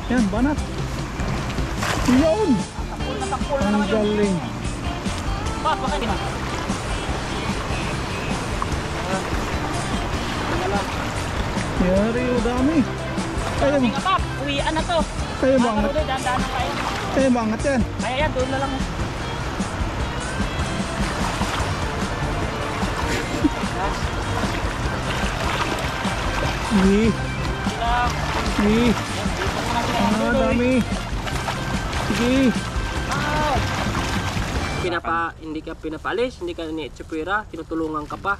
Yan, banat. Yun! Takpol na Ang naman yun. galing. Pap, baka hindi na. Yari, o dami. Kaya mo, Dami nga pap, uwian na to. kaya mo Mga angat. kadudoy, dahan-dahan na kayo. Kaya mo angat yan. Kaya yan, doon na lang. Sige, Sila, sige. yan, dito muna sila. Ah, dami. Sige. Hindi ka pinapaalis, hindi ka ni-tsipwira, tinutulungan ka pa.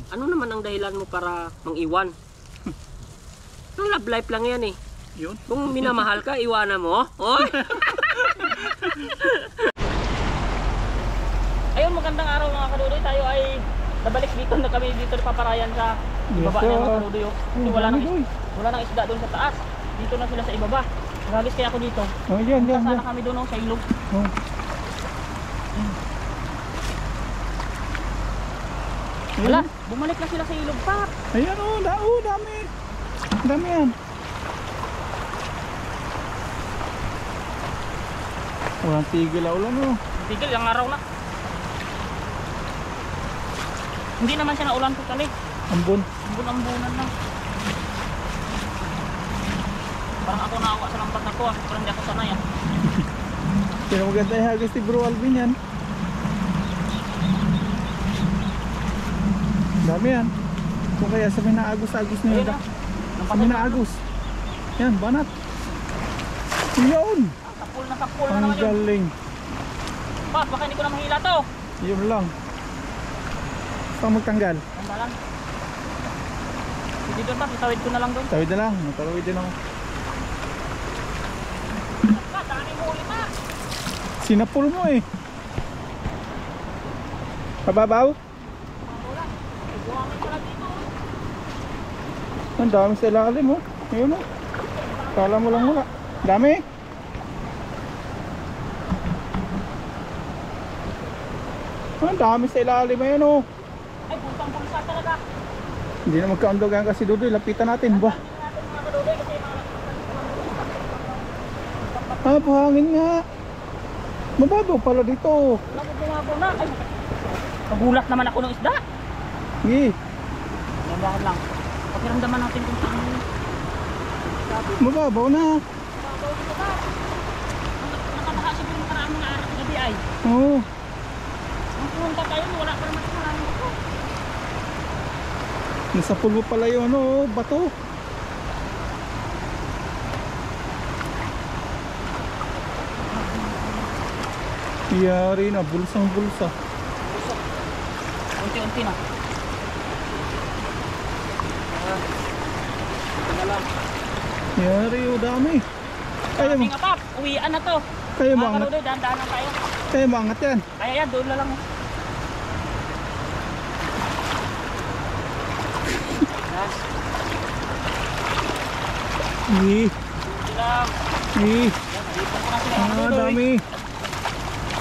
Ano naman ang dahilan mo para mang-iwan? Ang love life lang yan eh. Yun. Kung minamahal ka, iwanan mo. Oy! Ayun, magandang araw mga kadudoy. Tayo ay nabalik dito na kami dito paparayan sa ibaba Yes, niya mga sir. kadudoy. Kasi Oh, wala dami, nang, doy. wala nang isda doon sa taas. Dito na sila sa ibaba. Nagalis kaya ako dito. Oh, yan, yan, Sana yan. kami doon sa ilog. Oh. Wala, bumalik na sila sa ilog pa. Ayan, oh, dami. Dami yan. Walang tigil na ulan, oh. Tigil, yung araw na. Hindi naman siya naulan totally. Ambon. Ambon-ambunan lang. Parang ako naawa sa lambat na to. Parang hindi ako sanay. Pero maganda yung hagis ni Bro Alvin yan. Dami yan. Kung kaya sa minaagos-agos niya. Ayun na. Sa minaagos. Yan, banat. Yun! Tapul na tapul na Ang naman yun. galing. Pas, baka hindi ko na mahila to. Yun lang. Saan magtanggal? Tanda lang. Hindi doon pa, itawid ko na lang doon. Tawid na lang. Natawid din ako. Pa, dami mo ulit pa. Sinapul mo eh. Pababaw? Wala. Buwangin ko lang dito. Ang dami sa ilalim oh. Ayun oh. Kala mo lang wala. Dami. Ang dami sa ilalim ayun oh. Ay, bultang-bulsa talaga. Hindi na magkaundogan kasi Dudoy. Lapitan natin. Bah. Hindi natin mga kadudoy kasi mga... Ah, buhangin nga. Mababaw pala dito. Nabubumabaw na. Ay, nagulat naman ako ng isda. Sige. Nandahan lang. Pakiramdaman natin kung saan yun. Mababaw na. Mababaw dito ba? Nakabaha siguro nakaraang mga araw sa gabi ay. Oo. Nung pumunta tayo, wala pa naman maraming ako. Nasa pulbo pala yun oh. Bato. Yari na. Bulsang bulsa. Unti-unti na. Yari oh. Dami. Kaya mo. Dami nga pap, uwian na to. Kaya mo Mga angat. kadudoy, dahan-dahan na tayo. Kaya mo angat yan. Kaya yan, doon na lang. Sige. Sila, Sige. yan, dito ko na sila mga Ah, kadudoy. dami.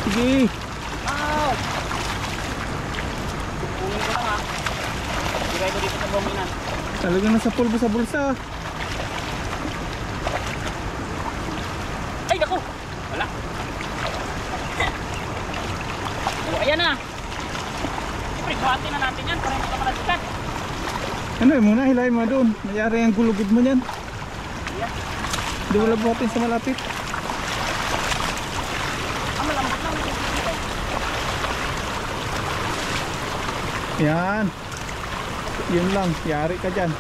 Sige. Wow! Kunin ko lang ha. Ibigay ko dito sa buminan. Talagang nasa pulbo sa bulsa. Ay, naku! Wala. Oh, ayan na. Siyempre, buhatin na natin yan para hindi ka malasikat. Ano eh, muna hilahin mo doon. Mayari ang gulugod mo niyan. Ayan. Di wala buhatin sa malapit. Ah, malambot lang. Yan. Yun lang. Yari ka dyan.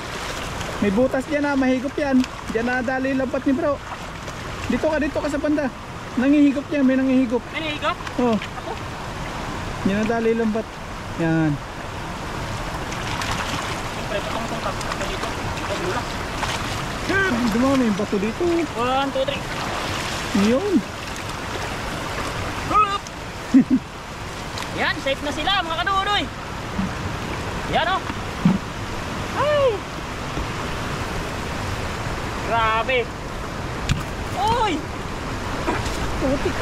May butas dyan ha. Mahigop yan. Dyan na dali lampat ni bro. Dito ka sa banda. Nangihigop yan. May nangihigop. May nahigop? Oh. Yan na dali lampat. Yan. Siyempre, patong-tong ka dito. Ito, mula. Dumami yung bato dito. 1, 2, 3. Yun. Yan, safe na sila mga kadudoy. Yan o. Ay! Grabe. Uy! Putik.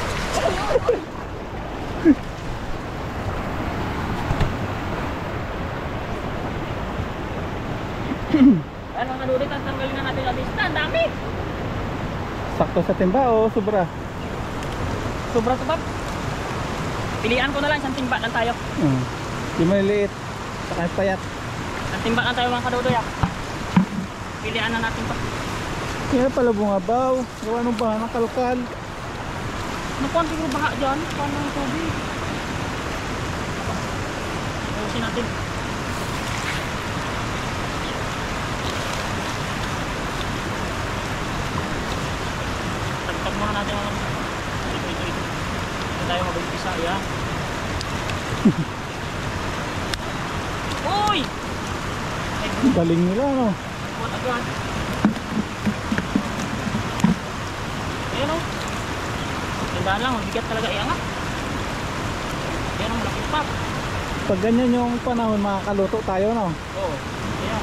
Yan mga kadudoy, tatanggalin na natin ang vista. Ang dami. Sakto sa timba o sobra? Sobra to, Bob. Pilihan ko na lang, isang timba lang tayo. Di maliliit. Saka yung payat. Isang timba lang tayo mga kadudoy ah. Pilihan na natin pa. Kaya pala bungabaw. Gawa nung baha ng kalkal. Nakuha siguro baha dyan. Paano ang tubig? Ayusin natin. Tagtag muna natin mga ito. Hindi tayo mabilis ya. Uy! Galing nila, no? Buwan agad. Ayan o. Tindahan lang, mabigat talaga iangat. Ayan o, malaki pa. Pag ganyan yung panahon, makakaluto tayo, no? Oo. Ayan.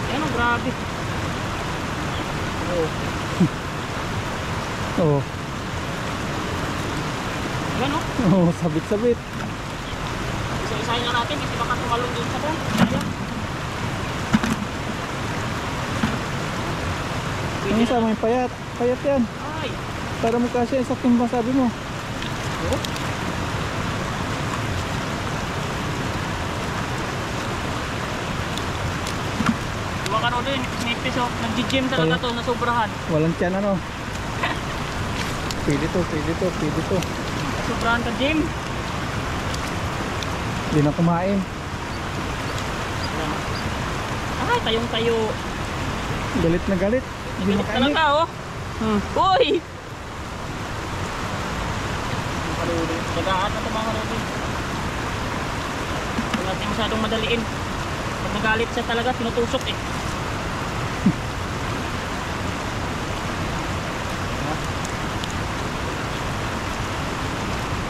Ayan o, grabe. Oo. Oo. Ayan o. Oo, sabit-sabit. Isa-isahin na natin kasi baka tumalong dun sa doon. Ayan. Ano sa may payat? Payat yan. Ay. Para mo kasi sa timba, sabi mo. Oo. Diba ka rin din, nipis o. Nag-gym talaga to, nasubrahan. Walang tiyan, ano? Pwede to, pwede to, pwede to. Nasubrahan ka, gym. Hindi na kumain. Ay, tayong-tayo. Galit na galit. Hindi Galit makainit. talaga, oh. Uy! Dagaan na ito mga karudin. Huwag natin masyadong madaliin. Pag nagalit siya talaga, tinutusok eh.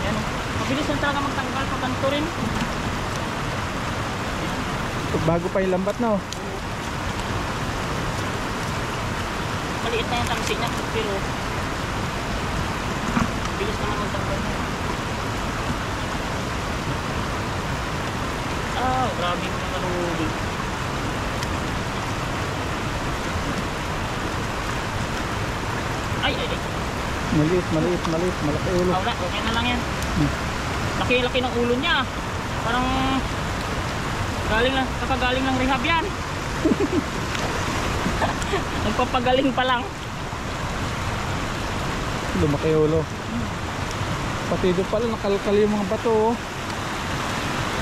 Ayan o. Mabilis lang talaga magtanggal pag ganito rin. Bago pa yung lambat, no? Maliit na yung tangsi niya, pero bilis naman magtanggal na. Grabe yung mga karudin. Ay. Maliit, maliit, maliit. Malaki ulo. Wala, okay na lang yan. Laki-laki ng ulo niya. Parang kakagaling ng rehab yan. Nagpapagaling pa lang. Lumaki ulo. Pati doon pala nakalkal yung mga bato, oh.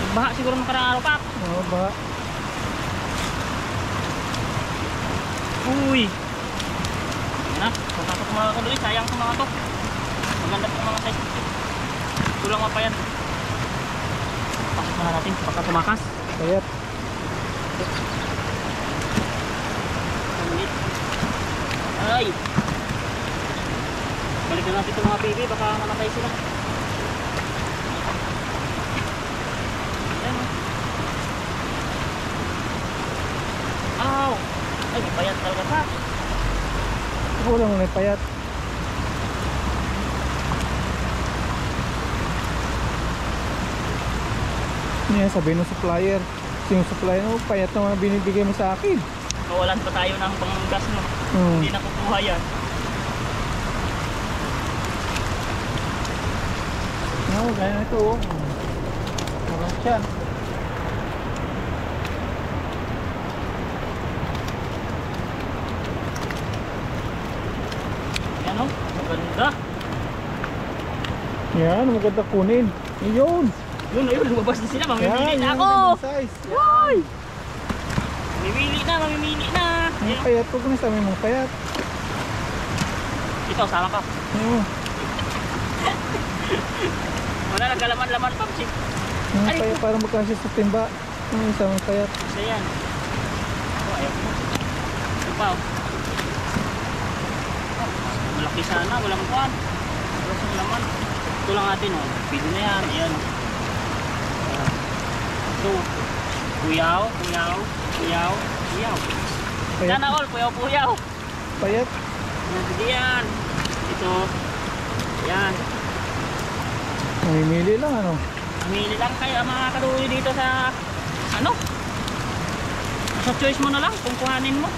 Baha siguro nakarang araw pa. Oo, baha. Uy. Yan na, pasasok mga kaduloy. Sayang sa mga to. Maganda po mga size. Kulang pa yan. Pasok na natin baka tumakas. Payat. Ay. Balikan natin itong mga baby. Baka namatay sila. Ayan o. Aw. Ay, may payat talaga pa. Kulang na yung payat. Niya sabihin ng supplier. Yung supplier, oh, payat naman binibigay mo sa akin. Kawalan pa tayo ng panggas no. Hindi na kukuha yan. No, gaya ito, oh. Parang siya. Yan o, maganda. Yan, maganda kunin. Yun. Yun, ayun, lumabas na sila. Mamimili Yan, na yan, ako. magandang size. Uy! Mamimili na, mamimili na. Yung Ayun. payat, huwag na sa may mga payat. Ito, sama ka. Yung Wala, nagkalaman-laman pa. Ay. payat parang magkasya sa timba. Yung isa may payat. Isa yan. Oh, ayaw ko. Ito pa, oh. Malaki sana, walang kuwan. Wala siyang laman. Ito lang natin, oh. Pwede na yan. Ayan. Ito. Puyaw, puyaw, puyaw, puyaw. Payat. Sana all, puyaw, puyaw. Payat. Yan, sige yan. Ito. Yan. Mamimili lang, ano. Mamili lang kayo mga kaduloy dito sa ano? Sa choice mo na lang kung kuhanin mo.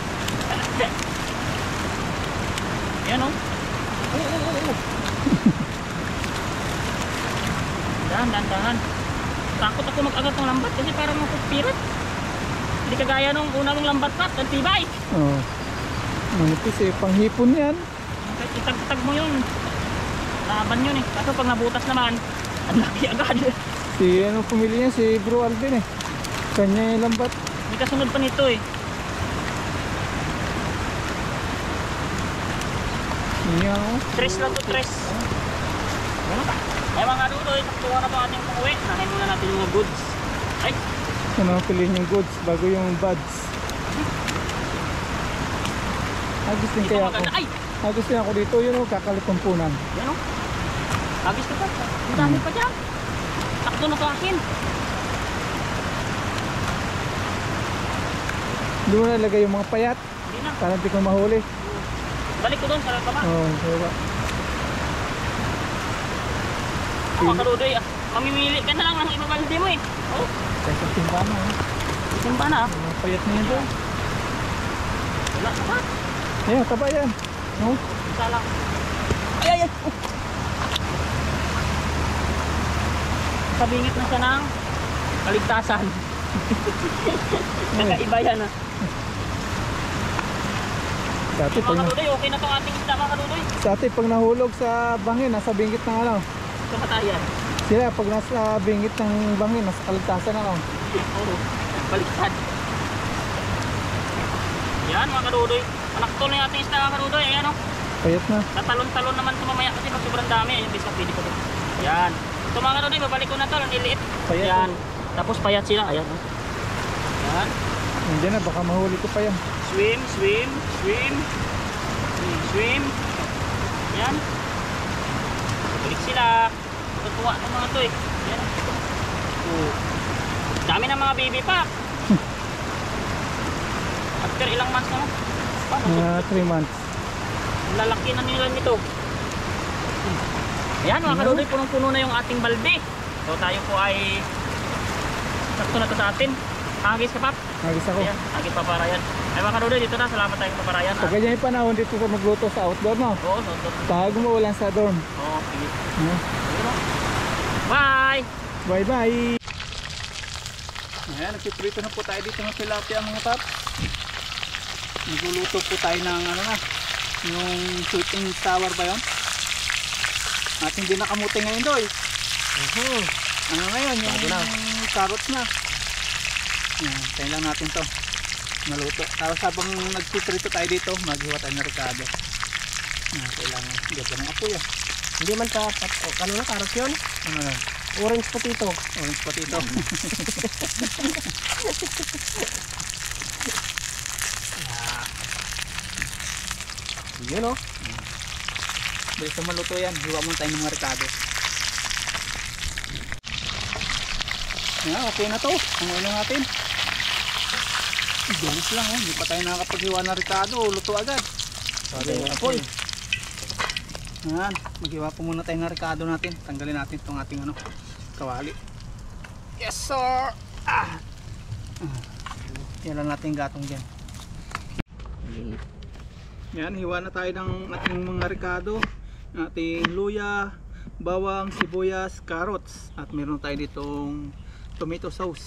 Yan oh. Oo. Dahan. Takot ako mag-agat ng lambat kasi parang mapupirat. Hindi kagaya nung una mong lambat pat, ang tibay. Oh. Manipis eh, panghipon yan. Kahit itag-tag mo yun. Laban yun eh. Kaso pag nabutas naman, ang laki agad. Si ano pumili niya, si Bro Alvin eh. Kanya yung lambat. May kasunod pa nito eh. Niya oh. Tres lang to, tres. Ano ka? Ay mga dudoy, saktuwa na ba ating panguwi? Nahin muna natin yung mga goods. Ay, Ano piliin yung goods bago yung buds. Agis din dito kaya ako. maganda. Ay, Agis din ako dito, yun oh, kakalipunpunan. yan o. Agis ka pa. Ang dami pa dyan. Sakto na to akin. Hindi mo nalagay yung mga payat, Hindi na. para hindi ko mahuli. Balik ko doon, sarap ka ba? Oo, diba? Mga kadudoy, mamimili ka na lang ng ibabalde mo eh. Oh, Kaya timba na oh. simba na. Mga payat na yan doon. Wala ka pa. Ayan, taba yan. No? Isa lang. Ay. Oh. Sabingit na siya ng kaligtasan. Kakaiba yan ah. Dati Mga pag, kadudoy, okay na itong ating isda mga kadudoy. dati pag nahulog sa bangin, nasa bingit ng ano. Kamatayan. Sila pag nasa bingit ng bangin, nasa kaligtasan na lang. Oo, baliktad. Yan mga kadudoy. Panakto na yung ating isda mga kadudoy. Ayan o. Payat na. Tatalon-talon naman ito mamaya kasi pag sobrang dami. Ayun, bisa pwede ko. Yan. Ito mga kadudoy, babalik ko na ito. Niliit. Payat. Yan. Tapos payat sila. Ayan o. Yan. Nandiyan na, baka mahuli ko pa yan. Swim. Yan. Balik sila. Tutuwa ng mga ito eh. Yan. Oh. Dami ng mga baby pa. After ilang months na. Paano? Mga 3 months. Lalaki na nila nito. Ayan mga kadudoy, punong-puno na yung ating balde. So tayo po ay sakto na to sa atin. Hagis ka pap. Nagis ako. Ayan, hagis paparayan. Ay mga kadudoy, dito na. Salamat tayong paparayan. Pag ganyan yung panahon dito sa magluto sa outdoor, no? Oo, so. Pag umuulan sa dorm. Oo, sige. No? Sige no? Bye! Bye bye! Ayan, nagpiprito na po tayo dito ng tilapia mga paps. Nagluluto po tayo ng ano na, yung sweet and sour ba yun? At hindi nakamuti ngayon doy. Ano ngayon, yung carrots na. Ayan, tayo lang natin to maluto. Tapos habang nagpiprito tayo dito, maghiwa tayo ng ricado. Ayan, kailangan ganda ng apoy ah. Hindi man sa ano na carrot yun? Ano yan? Orange potato. Orange potato. Yun oh. Dahil sa maluto yan, hiwa mo tayo ng mga ricado. Yan, okay na to. Ang ano natin. Bilis lang oh. Hindi pa tayo nakakapaghiwa ng ricado. Luto agad. Sabi ng apoy. Yan, maghiwa po muna tayo ng ricado natin. Tanggalin natin itong ating ano, kawali. Yes sir! Yan lang natin gatong dyan. Yan, hiwa na tayo ng ating mga ricado. Ating luya, bawang, sibuyas, carrots. At meron tayo ditong tomato sauce.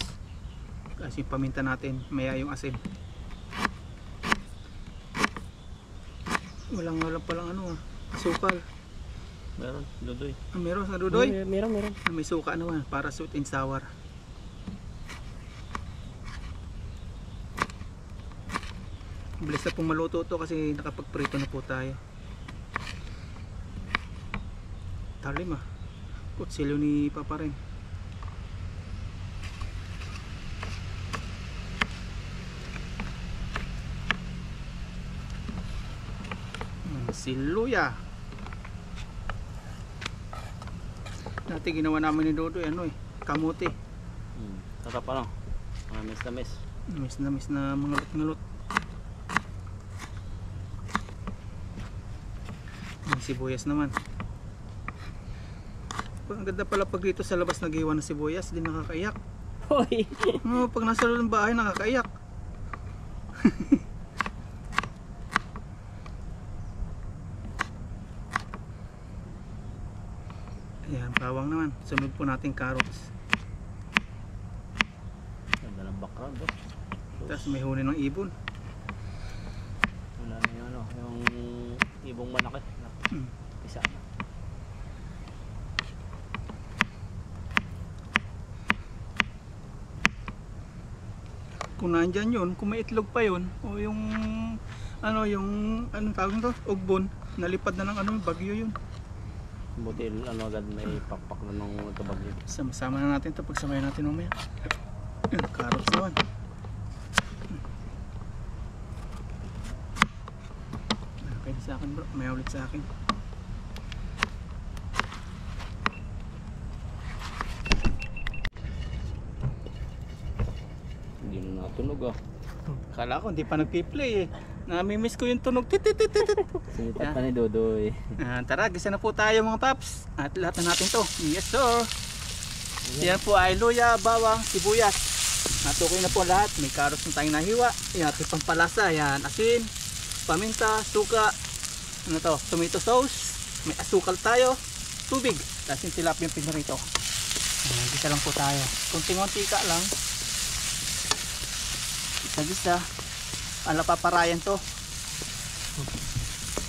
Kasi yung paminta natin, maya yung asin. Walang palang ano asukal. Meron, dudoy. Meron sa dudoy? Meron. May suka naman para sweet and sour. Bilis na pong maluto to kasi nakapagprito na po tayo. Talim kutsilyo ni Papa rin. Siluya. Dati ginawa namin ni Dodo ano kamote. Sarap ano? Miss na miss. Miss na miss na mga ngalot. Sibuyas naman. Ang ganda pala pag dito sa labas naghiwa ng sibuyas, di nakakaiyak. Hoy. Pag nasa loob ng bahay nakakaiyak. bawang naman. Sunod po natin carrots. Ganda ng background oh. Tapos may huni ng ibon. Wala na yung ano, yung ibong malaki. Hmm. Isa na. Kung nandyan yun, kung may itlog pa yun, o yung anong tawag nito? Ugbon, nalipad na ng ano, bagyo yun. Buti ano agad may pakpak na nung nagkabagyo. Sama na natin ito, pagsamayan natin mamaya. Yun, carrots naman. Okay sa akin bro, may ulit sa akin. Hindi na natunog ah. Kala ko hindi pa nagpi-play eh. Namimiss ko yung tunog. Tit-tit-tit-tit. Sinipat pa ni Dodoy. Tara, gisa na po tayo mga paps. At lahat na natin to. Yes sir. Yan po ay luya, bawang, sibuyas. Natukoy na po lahat. May carrots na tayong nahiwa. Yan, ating pampalasa. Yan, asin, paminta, suka. Ano to? Tomato sauce. May asukal tayo. Tubig. Tapos yung tilapia yung pinarito. Gisa lang po tayo. Kunting-unti ka lang. Gisa-gisa. Paparayan to.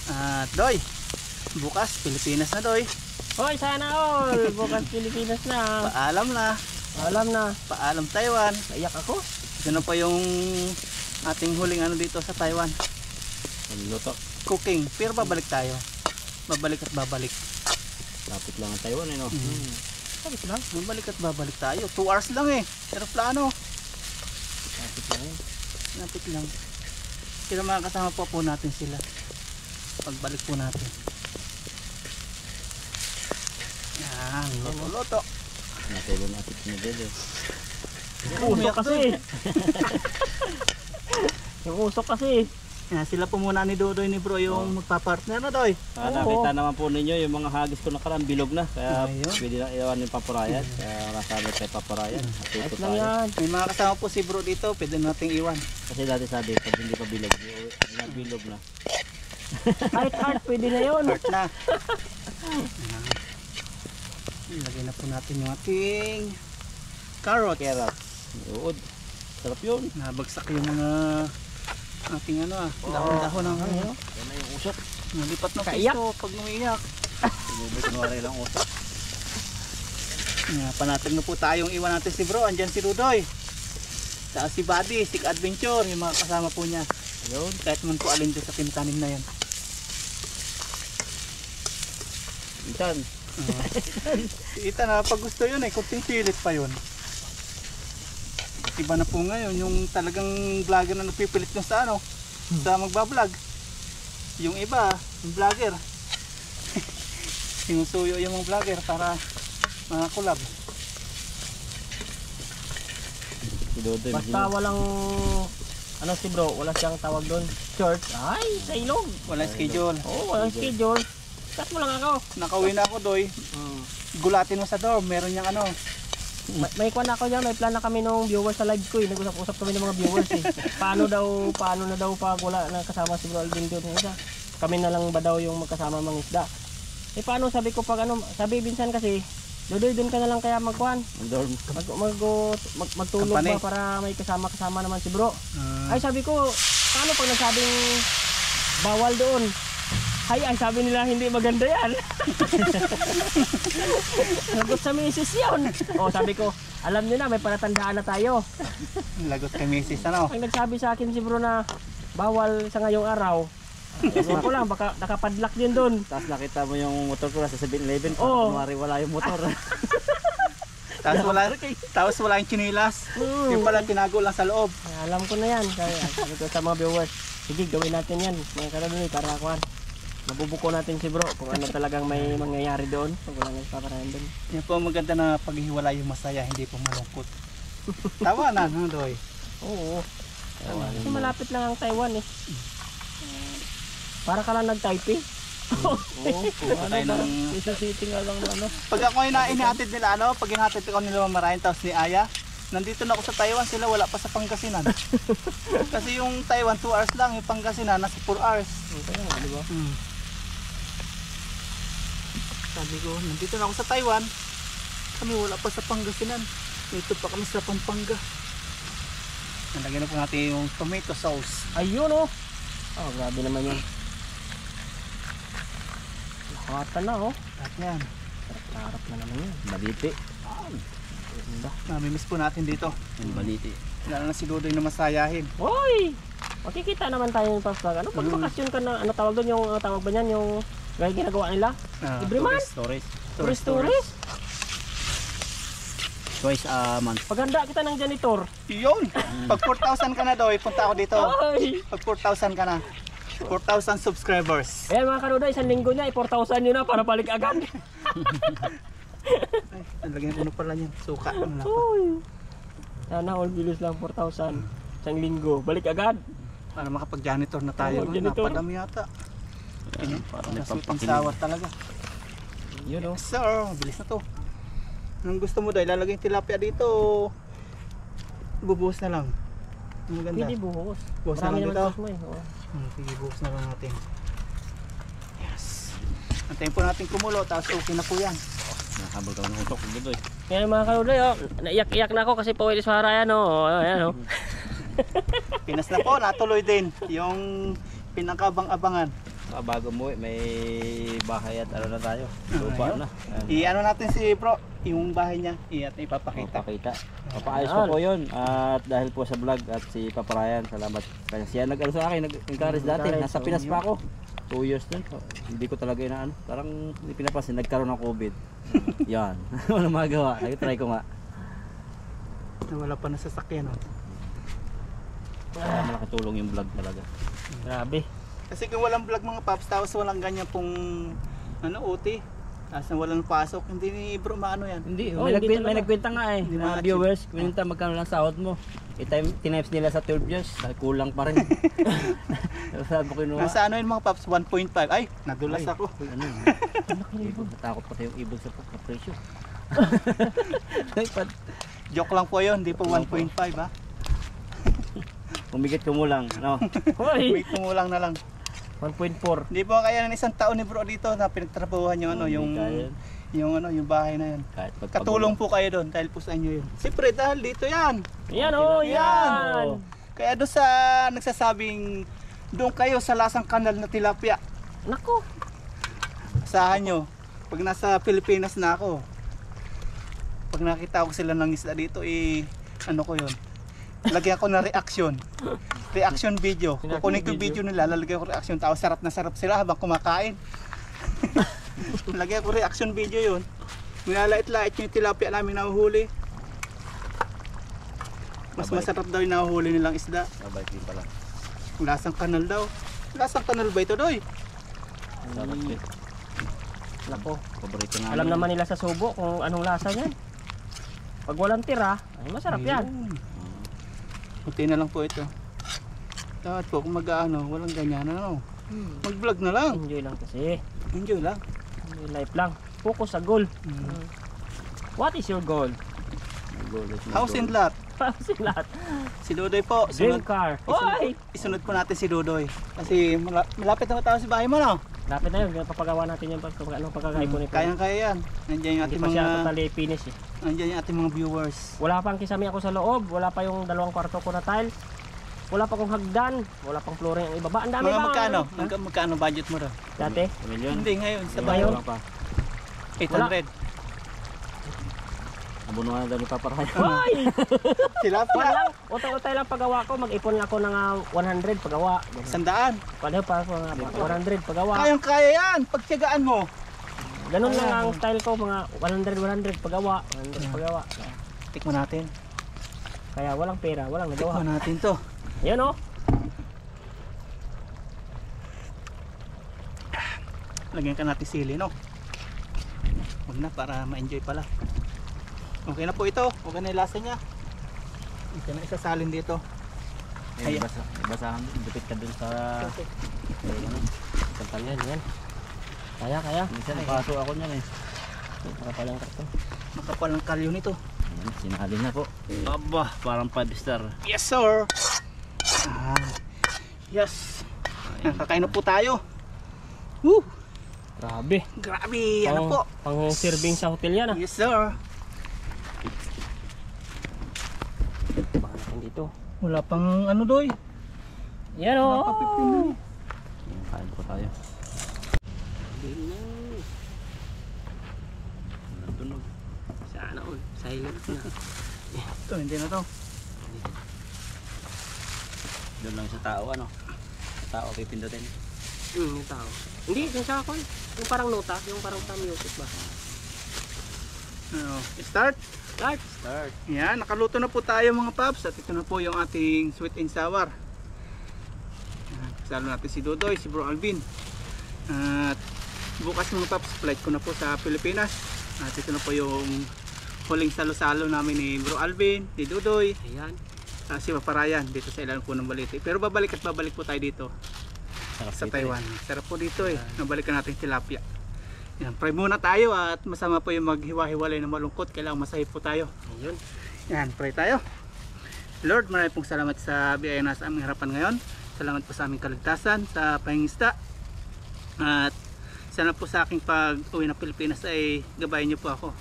At Doy, bukas Pilipinas na Doy. Hoy, sana all! Bukas Pilipinas na. Paalam na. Alam na. Paalam Taiwan. Naiyak ako. Ito na pa yung ating huling ano dito sa Taiwan. Ang luto. Cooking. Pero babalik tayo. Babalik at babalik. Lapit lang ang Taiwan eh no. Babalik lang. Babalik at babalik tayo. 2 hours lang eh. Pero plano. Lapit lang yun. Lapit lang. Pero makakasama po natin sila. Pagbalik po natin. Yan. Loto-loto. Natulog natin si Dodoy. Yung usok kasi. Yung usok kasi. Yan, sila po muna ni Dodoy ni Bro yung magpapartner na Doy. Nakita naman po ninyo yung mga hagis ko nakaraan bilog na. Kaya Ayun. pwede na iwan yung papurayan. Kaya nasabi tayo papurayan. Natuto Ayos lang tayo. yan. May mga kasama po si Bro dito, pwede nating iwan. Kasi dati sabi, pag hindi pa bilog, bilog na. Heart, pwede na yun. Start na. Ilagay na po natin yung ating carrot. Carrots. Uod. Sarap yun. Nabagsak yung mga ating dahon-dahon ng Yan na yung usok. nalipat na Kaiyak. pisto pag umiiyak. Sinubay kunwari lang usok. Panatag na po tayong iwan natin si Bro. Andyan si Rudoy. Saka si Buddy, Stick Adventure, yung mga kasama po niya. Ayun. Kahit man po alin doon sa pintanim na yan. Itan. Ita na pag gusto yun kunting pilit pa yun. Iba na po ngayon yung talagang vlogger na napipilit nyo sa sa magbablog. Yung iba, yung vlogger. Sinusuyo yung mga vlogger para mga collab. Si Dodoy. Basta walang, ano si bro, wala siyang tawag doon. Church. Ay, sa ilog. Walang schedule. Oo, walang schedule. Chat mo lang ako. Nakauwi na ako Doy. Gulatin mo sa dorm, meron niyang May kwan ako dyan, may plan na kami nung viewers sa live ko eh. Nag-usap-usap kami ng mga viewers eh. Paano na daw pag wala na kasama si Bro Alvin doon yung isa. Kami na lang ba daw yung magkasama mga isda. Eh paano sabi ko pag sabi Binsan kasi, Dodoy doon ka na lang kaya magkuhan. Magtulog Company. ba para may kasama naman si Bro. Ay sabi ko, paano pag nagsabing bawal doon? Ay sabi nila hindi maganda yan. Lagot sa misis yun. O sabi ko, alam niyo na may palatandaan na tayo. lagot kay Mrs. Pag nagsabi sa akin si Bro na bawal sa ngayong araw, ewan ko lang, baka nakapadlock din doon. Tapos nakita mo yung motor ko sa 7-Eleven. Oo. Kunwari wala yung motor. Tapos wala yung chinilas. Yung pala tinago lang sa loob. Alam ko na yan. Sabi ko sa mga viewers, sige gawin natin yan. Mga karaduloy para kuhan. Mabubuko natin si Bro kung ano talagang may mangyayari doon. Pag wala nang paparayan doon. Yan po ang maganda na paghiwala yung masaya, hindi po malungkot. Tawa na, Doy? Oo. Kasi malapit lang ang Taiwan eh. Para ka lang nag-typing. Isa city nga lang na Pag ako ay inihatid nila, pag inihatid ko nila Mamarayan, tapos ni Aya, nandito na ako sa Taiwan, sila wala pa sa Pangasinan. Kasi yung Taiwan 2 hours lang, yung Pangasinan nasa 4 hours. Di ba? Sabi ko, nandito na ako sa Taiwan, Kami wala pa sa Pangasinan. Dito pa kami sa Pampanga. Nalagyan na po natin yung tomato sauce. Ayun oh. Oh, grabe naman yun. Nakata na oh. At yan. Harap na naman yun. Baliti. Ganda. Namimiss po natin dito. Yung baliti. Wala na si Dudoy na masayahin. Hoy! Makikita naman tayo ng pag ano, pag bakasyon ka na, ano tawag doon, yung tawag ba niyan, yung gaya ginagawa nila? Libre man? Tourist. Tourist? Twice a month. Paganda kita ng janitor. Yun! Pag 4,000 ka na Doy, punta ako dito. Ay! Pag 4,000 ka na. 4,000 subscribers. Ayan mga kanuda, isang linggo niya, 4,000 yun na para balik agad. Ay, nalagyan ko na pala niyan. Suka. Ano lang pa. Uy! Sana all bilis lang 4,000. Isang linggo, balik agad. Para makapag-janitor na tayo. Oo, janitor. Napadami yata. Ayan, Parang may nasweet and pampakinig. sour talaga. Yun oh. Sir, bilis na to. Anong gusto mo Doy? Lalagay yung tilapia dito o bubuhos na lang? Ang maganda. Pwede buhos. Buhos na Marami lang naman dito. sauce mo eh. Oo. Sige, buhos na lang natin. Yes. Antayin po natin kumulo, tapos okay na po yan. Nakabal ka ng utok dito eh. Ngayon mga kanuday, oh, naiyak-iyak na ako kasi pawili sa harayan oh. Ayan oh. Pinas na po, natuloy din. Yung pinakabang-abangan. Bago mo may bahay at ano na tayo. Lupa Ayun. na. I-ano natin si bro, yung bahay niya, ipapakita. Pakita. Papaayos ko po yun. At dahil po sa vlog at si Papa Ryan, salamat kanya. Siya nag-ano sa akin, nag-encourage dati. Nag-encourage, Nasa Pinas pa ako. 2 years din. Hindi ko talaga inaano. Parang hindi pinapansin. Nagkaroon ng COVID. Yan. Wala magawa. Nag-try ko nga. Wala pa na sasakyan. Oh. Kaya malaki tulong yung vlog talaga. Grabe. Kasi kung walang vlog mga paps, tapos walang ganyan pong ano, OT, tapos na walang pasok, hindi ni bro maano yan. Hindi. Oh, May, hindi may talaga. nagkwenta nga eh. Hindi Mga ma-achieve. viewers, kwenta magkano lang sahod mo. Tinimes nila sa 12 years. Kulang pa rin. Sabi ko kinuha. Nasa ano yun mga paps, 1.5. Ay, nadulas Ay. ako. Ano yun? Ibon. Natakot pati yung ibon sa presyo. Joke lang po yun, hindi po 1.5 ha. Umigit kumulang. No? Hoy! Wait kumulang na lang. 1.4. Hindi po kaya ng isang taon ni bro dito na pinagtrabahuhan yung ano, yung yung bahay na yun. Kahit Katulong po kayo doon dahil po sa inyo yun. Siyempre dahil dito yan. Yan oh, Yan. yan. Kaya doon sa nagsasabing doon kayo sa lasang kanal na tilapia. Nako. Asahan nyo, pag nasa Pilipinas na ako, pag nakita ko sila ng isda dito, ano ko yun, lagyan ko na reaction video, kukunin ko yung video nila, lalagyan ko reaction, tapos sarap na sarap sila habang kumakain. Lagyan ko reaction video yun, nilalait-lait yung tilapia namin nahuhuli. Mas masarap daw yung nahuhuli nilang isda. Mabait din pala. Lasang kanal daw. Lasang kanal ba ito Doy? Sarap din. Nako. Paborito namin. Alam naman nila sa subo kung anong lasa niyan. Pag walang tira, ay masarap yan. Kunti na lang po ito. Dapat po kung mag-ano, walang ganyan ano. Mag-vlog na lang. Enjoy lang kasi. Enjoy lang. Enjoy life lang. Focus sa goal. What is your goal? House and lot. Kasi lahat. Si Dudoy po. Dream car. Hoy! Isunod po natin si Dudoy. Kasi malapit na tayo sa bahay mo no? Lapit na yun. Papagawa natin yung pagkakaipon. Kayang-kaya yan. Nandiyan yung Hindi ating pa siya mga totally finish eh. nandiyan yung ating mga viewers. Wala pang kisame ako sa loob. Wala pa yung 2 kwarto ko na tile. Wala pa kong hagdan. Wala pang flooring ang ibaba. Ang dami Mga ba? magkano? Ha? Magkano budget mo daw? Dati? Million. Hindi ngayon sa Ngayon? bahay. Pa. 800. Abunuhan na daw ni Papa Ryan. Hoy! Tilapia. Wala lang. Utay-utay lang pagawa ko. Mag-ipon ako ng 100 pagawa. 100. Paano pa ako 100 pagawa. Kayang-kaya yan. Pagtiyagaan mo. Ganun lang ang style ko. Mga 100 pagawa. 100 pagawa. Tikman natin. Kaya walang pera. Walang nagawa. Tikman natin to. Ayan o. Lagyan ka natin sili, no? Huwag na, para ma-enjoy pala. Okay na po ito. Okay na yung lasa niya. Ito na isasalin dito. Ay, basahan. Dupit ka dun sa... Yan, yan. Kaya. Minsan paso ako niyan eh. Nakapalang karton. Makapal ng kalyo nito. Ayan, sinali na po. Aba, parang 5 star. Yes, sir! Yes! Kakain na po tayo. Woo! Grabe. Grabe! Ano po? Pang serving sa hotel yan ah. Yes, sir! dito. Wala pang ano doy. Yan o. Wala pa 15 na. Kain po tayo. Natunog. Sana all. Silent na. Ito, hindi na to. Doon lang sa tao ano. Sa tao pipindutin. Yung tao. Hindi, yung sa akin. Yung parang nota, yung parang sa music ba? Ano, start. Start. Start. Yan, nakaluto na po tayo mga paps. At ito na po yung ating sweet and sour. Yan, kasalo natin si Dodoy, si Bro Alvin. At bukas mga paps, flight ko na po sa Pilipinas. At ito na po yung huling salo-salo namin ni Bro Alvin, ni Dodoy, Ayan. si Paparayan dito sa ilan po ng Balite. Pero babalik po tayo dito Sarap sa dito, Taiwan. Sarap po dito eh. Nabalikan natin tilapia. Yan, pray muna tayo at masama po yung maghiwa-hiwalay na malungkot. Kailangan masahip po tayo. Ayun. Yan, pray tayo. Lord, maraming pong salamat sa biyaya na sa aming harapan ngayon. Salamat po sa aming kaligtasan, sa pangingisda. At sana po sa aking pag-uwi ng Pilipinas ay gabayan niyo po ako.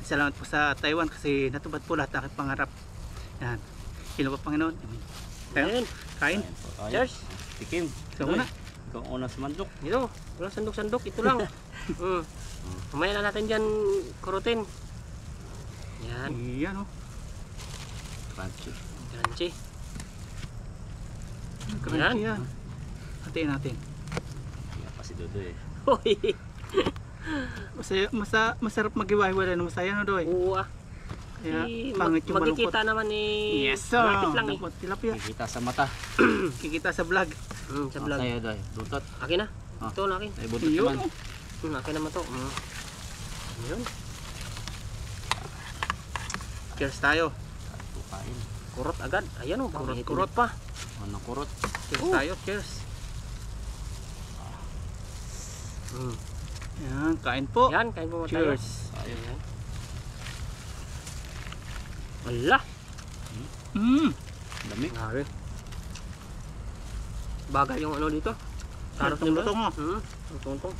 Salamat po sa Taiwan kasi natupad po lahat ng aking pangarap. Yan. Hilo po Panginoon. Amen. Tayo, Ayun. kain. Kain po tayo. Cheers. Tikim. Ikaw muna. Ikaw ang unang sumandok. Ito. Walang sandok-sandok. Ito lang. Mamaya na natin dyan kurutin. Yan. Yan o. Crunchy. Crunchy. Crunchy yan. Hatiin natin. Kaya pa si Dodoy eh. Hoy. Masarap maghiwa-hiwalay na masaya no Doy. Oo ah. Kaya Eh, pangit yung malungkot. magkikita naman ni Yes sir. Malapit lang eh. Dapat tilapia. Kikita sa mata. Kikita sa vlog. Sa vlog. Sa'yo Doy. Butot. Akin na. Ah. Ito na akin. Ay butot Yun. naman. Akin naman to. Yun. Cheers tayo. Ito kain. Kurot agad. Ayan o. Kurot-kurot pa. Ano kurot. Cheers Oh. tayo. Cheers. Yan, kain po. Yan. Kain mo tayo. Cheers. Tayo. Ayan. Wala. Dami. Grabe. Bagay yung ano dito. Sarap Itong nila. lutong mo. Ang tuntong.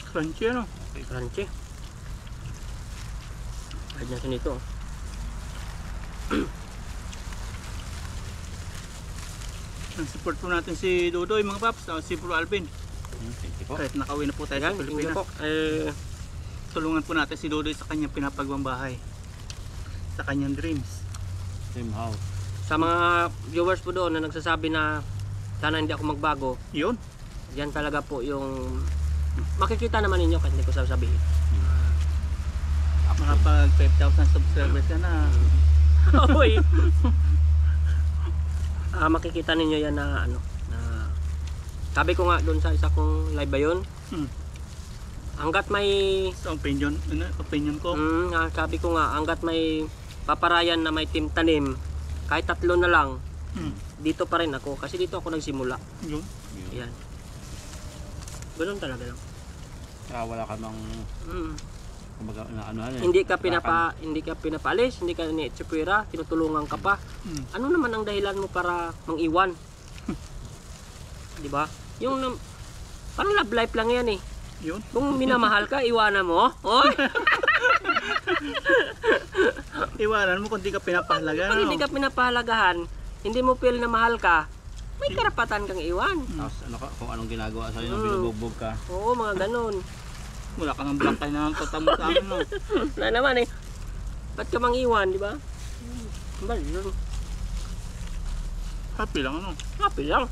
Crunchy ano. Crunchy. Kahit natin ito. Support po natin si Dodoy mga paps. Si Bro Alvin. Thank you po. Kahit nakauwi na po tayo Ayan. sa Tingnan Pilipinas. po. Tulungan po natin si Dodoy sa kanyang pinapagawang bahay. Sa kanyang dreams. Same house. Sa mga viewers po doon na nagsasabi na sana hindi ako magbago. Yun. Yan talaga po yung makikita naman ninyo kahit hindi ko sasabihin. Makapag 5,000 subscribers ka na. Oy. Makikita ninyo yan na ano na sabi ko nga doon sa isa kong live ba yun? Hanggat may Sa opinion ko. sabi ko nga hanggat may paparayan na may team tanim kahit 3 na lang dito pa rin ako kasi dito ako nagsimula. Yun. Yan. Ganun talaga lang. Kaya wala ka mang kumbaga ano Hindi ka pinapaalis, hindi ka ni-tsipwera, tinutulungan ka pa. Ano naman ang dahilan mo para mang-iwan? 'Di ba? Yung parang love life lang 'yan eh. Yun. Kung minamahal ka, iwanan mo. Oy. Iwanan mo kung di ka pinapahalaga. Pag hindi ka pinapahalagahan, hindi mo feel na mahal ka, may karapatan kang iwan. Tapos ano ka, kung anong ginagawa sa'yo nung binubugbog ka. Oo, mga ganun. Wala kang ang blankay na tatamo sa amin no. Na naman eh. Ba't ka mang iwan, di ba? Bal, yun. Happy lang ano. Happy lang.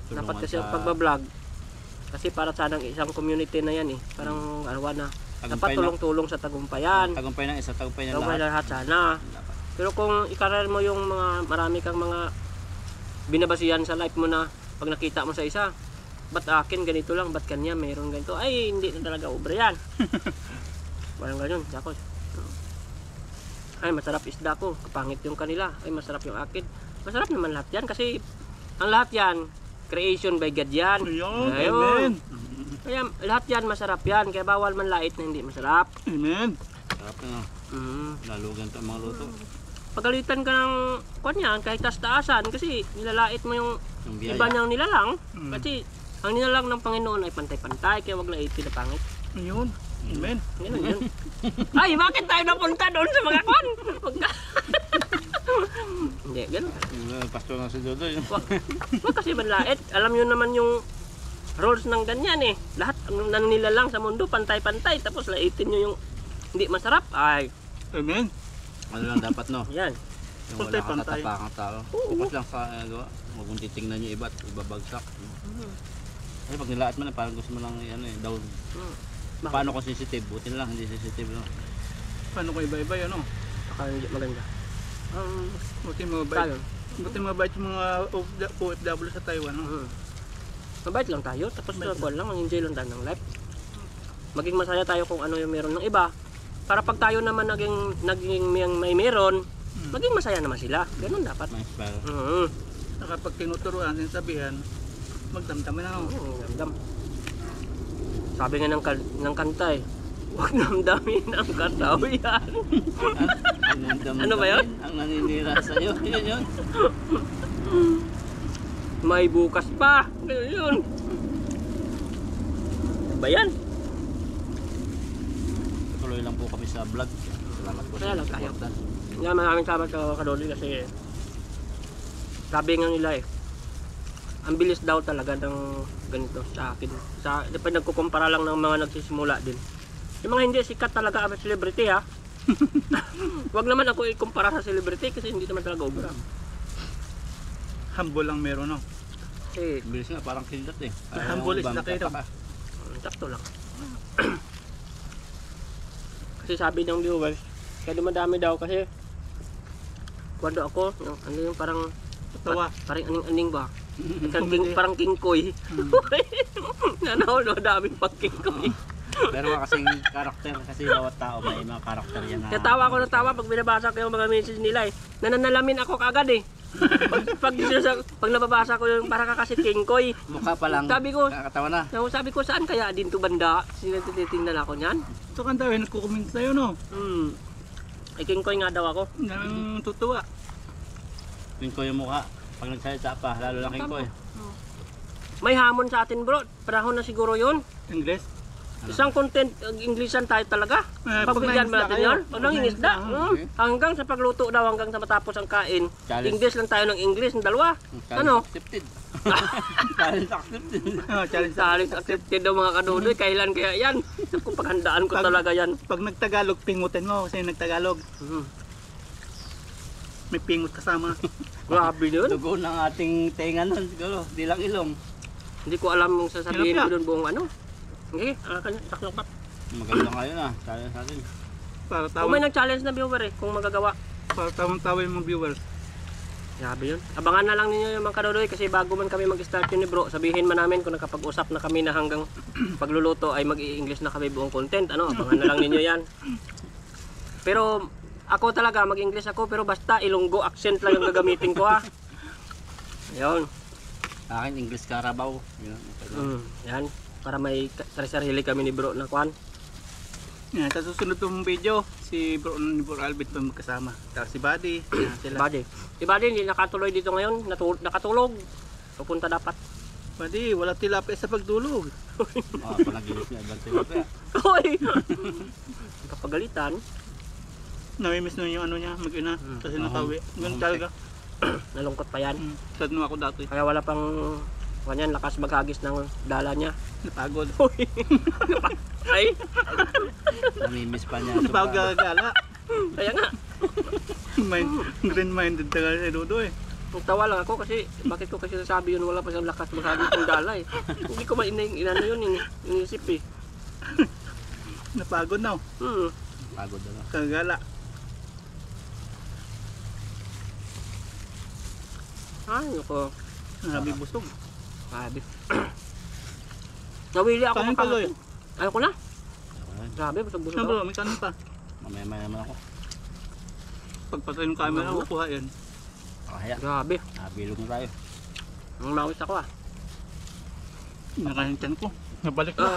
Tulungan Dapat kasi sa ang pagbablog. Kasi para sa isang community na yan eh. Parang arawan na. Dapat tagumpay na. tulong-tulong sa tagumpayan. Tagumpay ng isa, tagumpay ng Tagumpay lahat. lahat sana. Dapat. Pero kung ikaral mo yung mga marami kang mga binabasihan sa life mo na pag nakita mo sa isa, ba't akin ganito lang, ba't kanya mayroon ganito, ay hindi na talaga obra yan. Parang ganyan, yakos. Ay masarap isda ko, kapangit yung kanila, ay masarap yung akin. Masarap naman lahat yan kasi ang lahat yan, creation by God yan. Ayun. Ayun. Amen. Kaya lahat yan masarap yan, kaya bawal man lait na hindi masarap. Amen. Sarap na. Mm. Lalugan to ang mga luto. Pagalitan ka ng kwan yan, kahit taas-taasan kasi nilalait mo yung Yung biyaya. iba niyang nilalang. Kasi Ang nilalang ng Panginoon ay pantay-pantay, kaya wag lang 80 na pangit. Yun. Amen. Ganun yun. Ay, bakit tayo napunta doon sa mga kwan? Wag ka. Hindi, ganun. Pastor na si Dodoy. Wag kasi manlait. Alam nyo naman yung rules ng ganyan eh. Lahat ng nilalang sa mundo, pantay-pantay. Tapos laitin nyo yung hindi masarap. Ay, Amen. Ano lang dapat no? yan. Yung wala kang tatapakang tao. Focus lang sa gawa. Huwag mong titingnan yung iba at ibabagsak. Ay, pag nilaat mo na, parang gusto mo lang ano, down. Paano kung sensitive? Buti na lang, hindi sensitive. No? Paano ko iba-iba yun, no? Baka hindi maganda. Buti mabait. Tayo. Buti mabait yung mga OFW sa Taiwan, no? Mabait lang tayo. Tapos kuwan lang, enjoy lang tayo ng life. Maging masaya tayo kung ano yung meron ng iba. Para pag tayo naman naging may meron, maging masaya naman sila. Ganun dapat. Ma-inspire. Saka pag tinuturuan, sinasabihan, magdamdaman na, no? Damdam. Sabi nga ng kanta eh, huwag namdamin ang katawian. Ano ba yun? Ang naninira sa'yo. Yun yun. May bukas pa. Ganun yun. Ba yan? Tuloy lang po kami sa vlog. Salamat po Kaya lang sa tayo. supportan. Nga maraming salamat sa Kadoli kasi sabi nga nila eh, ang bilis daw talaga ng ganito sa akin. Dapat nagkukumpara lang ng mga nagsisimula din. Yung mga hindi sikat talaga ang celebrity ha. Wag naman ako ikumpara sa celebrity kasi hindi naman talaga ubra. Humble lang meron, no? Kasi Bilis nga, parang kindat eh. Humble is the kingdom. sakto lang. Kasi sabi ng viewers, kaya dumadami daw kasi kwando ako, ano yung parang Tawa. parang aning-aning ba? Parang king koy. Nanaw daming pag king koy. Pero kasing karakter, kasi bawat tao may mga karakter yan na... Kaya tawa ako ng tawa pag binabasa ko yung mga message nila eh. Nananalamin ako kagad eh. Pag nababasa ko yung para ka kasi king koy. Mukha pa lang, Sabi ko, nakakatawa na. sabi ko saan kaya din to banda? Sinatitingnan ako niyan. Ito kan daw, nagkukomment sa'yo, no? Ay king koy nga daw ako. Nang tutuwa. King ko yung mukha. Pag nagsalita pa, lalo lang king ko eh. May hamon sa atin bro. Panahon na siguro yun. English. Isang content, Englishan tayo talaga. Pagbigyan mo natin yun. Pag nangingisda. Hanggang sa pagluto daw, hanggang sa matapos ang kain. Challenge. English lang tayo ng English, ng dalawa. Challenge Ano? accepted. Challenge accepted. Challenge. Challenge accepted daw mga kanunoy. Kailan kaya yan? Kung paghandaan ko talaga yan. Pag nagtagalog, pingutin mo kasi nagtagalog. May pingut kasama. Grabe yun. Dugo ng ating tenga nun siguro. Di lang ilong. Hindi ko alam yung sasabihin Tilapia. ko doon buong ano. Okay, taklok. Maganda kayo na. Challenge natin. Para Kung may tawang, nag-challenge na viewer eh, kung magagawa. para tawang-tawa yung mga viewers. Grabe yun. Abangan na lang ninyo yung mga kanunoy kasi bago man kami mag-start yun ni bro, sabihin man namin kung nakapag-usap na kami na hanggang pagluluto ay mag-i-English na kami buong content. Ano, abangan na lang ninyo yan. Pero ako talaga, mag-English ako pero basta Ilonggo accent lang yung gagamitin ko ha. Ayun. Sa akin, English Carabao. Yun. Yan. Para may sarili kami ni bro na kwan. Yan, sa susunod pong video, si Bro Albert pa magkasama. Tapos si Buddy, yan sila. Buddy. Si Buddy hindi nakatuloy dito ngayon. Nakatulog. Pupunta dapat. Buddy, wala tilapia sa pagdulog. Panagilis niya. Ibang tilapia. Hoy! Kapagalitan. Namimiss nun yung ano niya, mag-ina. Kasi nakawi. Ganun talaga. Nalungkot pa yan. Sad mo ako dati. Kaya wala pang kanyan lakas maghagis ng dala niya. Napagod. Ay, Namimiss pa niya. Napagod gagala. kaya nga. Green-minded talaga si Dudo eh. Tawa lang ako kasi bakit ko kasi nasabi yun wala pa siyang lakas maghagis ng dala eh. Hindi ko inano yun inisip eh. Napagod na. Pagod na. Kagala. Ay, ko. Sabi busog. Sabi. Nawili ako Kanin tuloy. Ayoko na. Grabe, busog-busog Saan ako. bro, may kanin pa. Mamaya naman ako. Pagpatay ng camera, kukuha yan. Kaya. Grabe. Bilog na tayo. Ang mawis ako ah. Nakahintan ko. Nabalik na.